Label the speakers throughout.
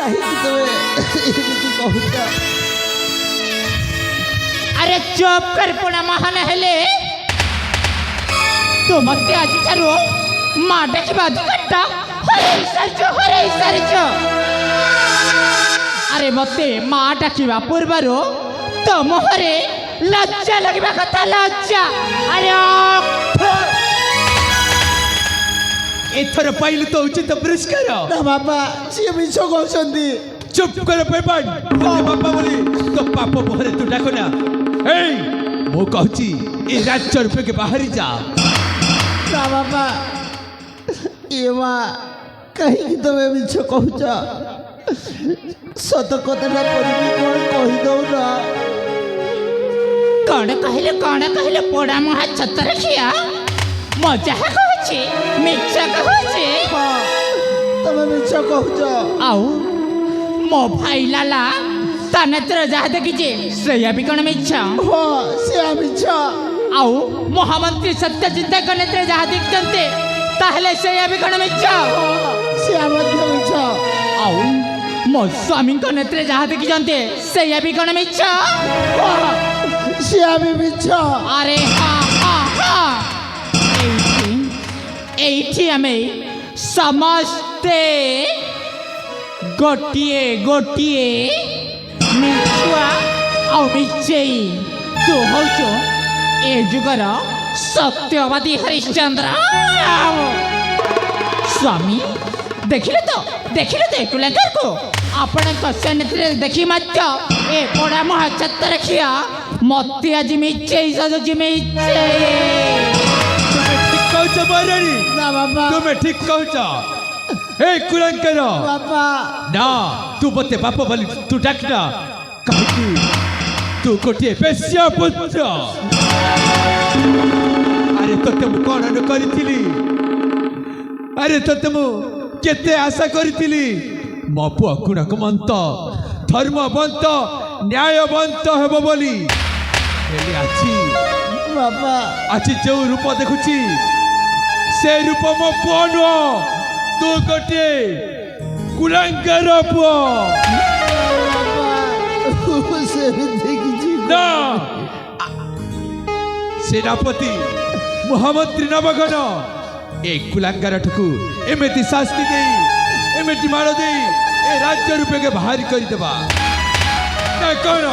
Speaker 1: କାହିଁକି ତମେ ଏମିତି କହୁଛ?
Speaker 2: अरे चुप कर पुणा महान हेले तो मते आज चारो माटे की बात करता हरे सरच अरे मते माटा की पूर्वरो तो मोहरे लज्जा लगवा कथा लज्जा अरे
Speaker 3: एथर पाइलु तो उचित पुरस्कार
Speaker 1: ना बाबा सी मिछ कहउछंती।
Speaker 3: चुप कर पेपन बाबा बोली तो पाप मोहरे तू डाको ना ए मो कहची ए राज्य रूपे के बाहरी जा
Speaker 1: ना बाबा ये माँ कहीं तमें मिछ कहूच सत कथा पड़ी कही दौ ना
Speaker 2: कौन कहले पोड़ा महा छत रखिया मजा कहछे मिच्छा कहछे
Speaker 1: तमें मिछ कहूच
Speaker 2: आउ मो भाई लाला तानेत्र जहा देखिचे सेया भी कौन मिच्छा
Speaker 1: हाँ से मिछ
Speaker 2: आउ महामंत्री सत्यजित गणेत्र जहा देखते ताहले सेया भी कौन मिच्छा
Speaker 1: से मिछ
Speaker 2: आउ मो स्वामी गणेत्र जहा देखिते सेया भी कौन मिच्छा
Speaker 1: से मिछ
Speaker 2: अरे हाँ हाँ हाँ एठी हमें समस्ते गोटिए गोटिए मिछुआ और मिछेई तू होचो ए जुगर सत्यवादी हरिश्चंद्र स्वामी देखिले तो कुलंकर को आपण सेनेत्रे देखी मत ए पोड़ा महा छत रखिया मते आज मिछेई सजो मिछेई
Speaker 3: कहछ बरणी
Speaker 1: ना बाबा
Speaker 3: तुम्हें ठीक कहछ ए कुलंकर
Speaker 1: बाबा
Speaker 3: ना तू बते बाप बोली तू डाकना कहीं तू गोटे पेशिया पुत्र अरे तोते मु कौन न करिथिली अरे तोते मु केते आशा करिथिली मो पुआ गुणक मंत धर्मवंत न्यायवंत हेबो बोली हेले आछि
Speaker 1: बाबा
Speaker 3: आछि जो रूप देखुछि से रूप मो पुआ नुह तू गोटे कुलंकर पुआ
Speaker 1: से देखी
Speaker 3: ना सेनापति महामंत्री नवगण ए कुलांगार ठकु एमेति शास्ति देई एमेति मार देई ए राज्य रूपे के बाहरी करि देबा ना कोन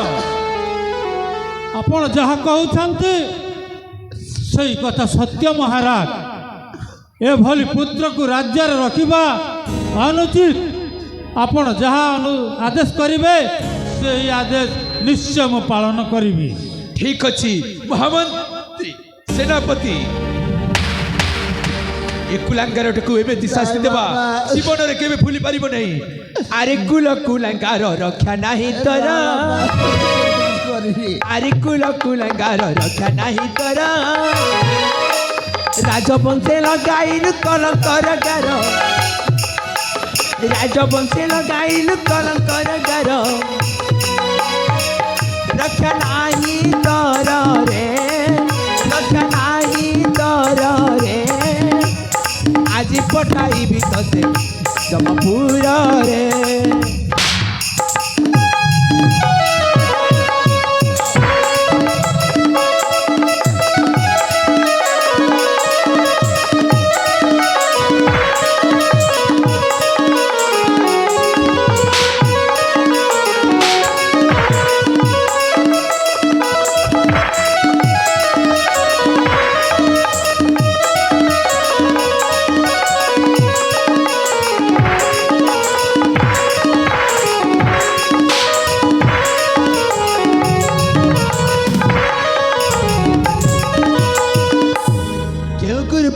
Speaker 4: आपण जहा कहउछन्ते सही कथा सत्य महाराज ए भली पुत्र को राज्य रखिबा अनुचित आपण जहा आदेश करिवे से आदेश निश्चय मु पालन करिबी
Speaker 3: ठीक अछि महामंत्री सेनापति ए कुलांगार ठकु एमेति शास्ति देबा जीवन रे केबे भूली परिबो नहीं अरे कुलांगार रक्षा नाही तर अरे कुलांगार रक्षा नाही तर राजवंशे लगाइलु कलंकर गार राजवंशे लगाइलु कलंकर गार रक्षा नाही तर रे रक्षा नाही तर रे आज पठाइबी तते जमपुर रे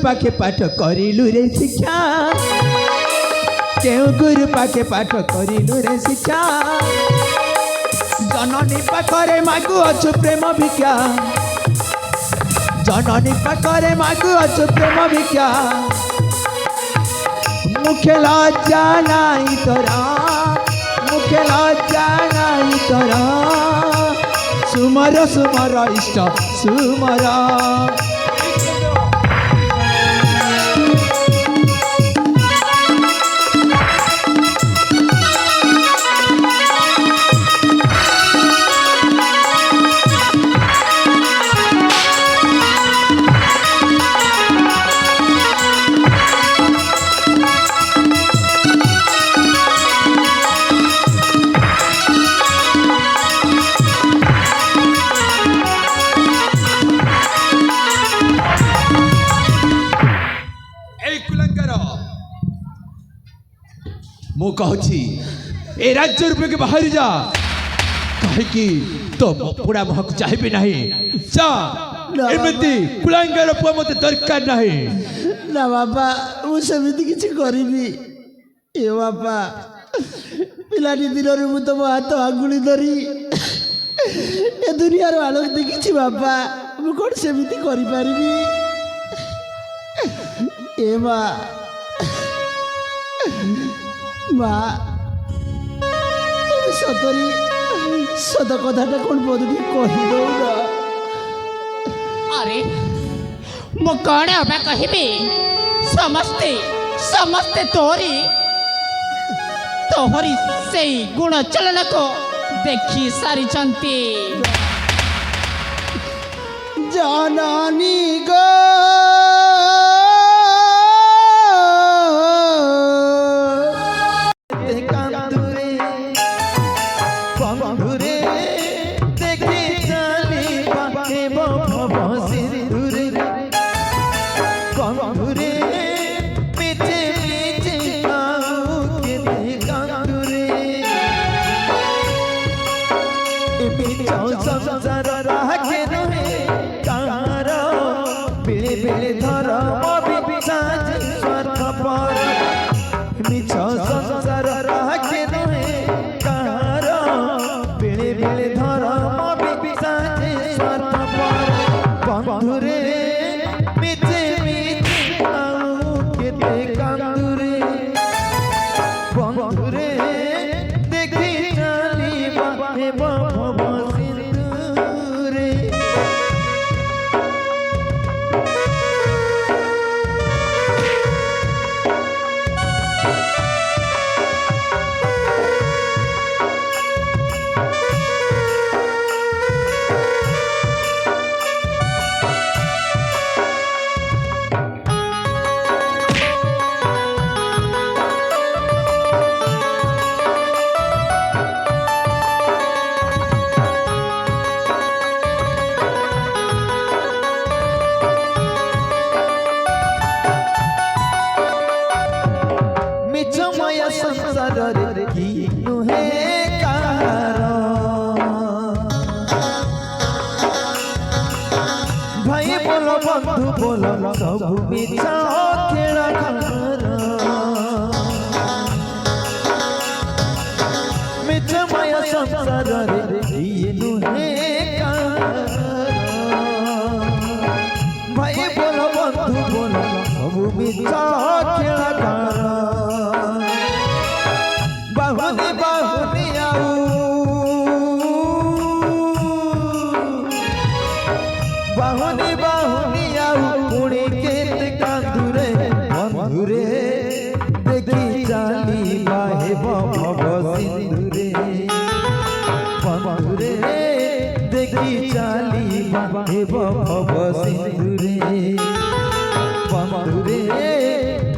Speaker 3: पाखे पाठ करिलु रे शिक्षा केउ गुरु पाखे पाठ करिलु रे शिक्षा जननी पाखरे मागु अछु प्रेम भिक्षा जननी पाखरे मागु अछु प्रेम भिक्षा मुखे लज्जा नाही तोरा मुखे लज्जा नाही तोरा सुमर सुमर इष्ट सुमर कहूँ ए राज्य रूपे के बाहरी जा कहीं तो पुड़ा महक चाहिए नहीं जा एमती कुलांगार पुआ मत दरकार नहीं
Speaker 1: ना बापा मुझे किसी करी ए बापा पिलाटी दिन मु तुम हाथ आंगुली धरी ए दुनियार आलोक देखी बापा मु कौन सेमती करी ए माँ माँ तुम सतरी सत कथाटा कौन बदली कहीदौ ना
Speaker 2: अरे मु कौन अबा कहबी समस्ते समस्ते तोहरी से गुण चलन को देखी सारी चंती
Speaker 1: जननी गो
Speaker 5: बंधु बोल सबु मिछा खेला मिछ माया संसार रे ये नुहे भाई बोल बंधु बोल सबु मिछा खेला बाहुनी बाहुनी आऊ बाहुनी बाहुनी आऊ पुणी केत कांदुरे बंधुरे देखी जाली बाहे भव सिंधुरे बंधुरे देखी जाली बाहे भव सिंधुरे बंधुरे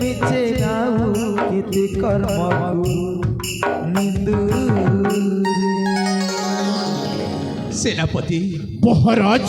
Speaker 5: मिचे गाऊ कित कर्म निंदुरे
Speaker 3: सेनापति
Speaker 4: महाराज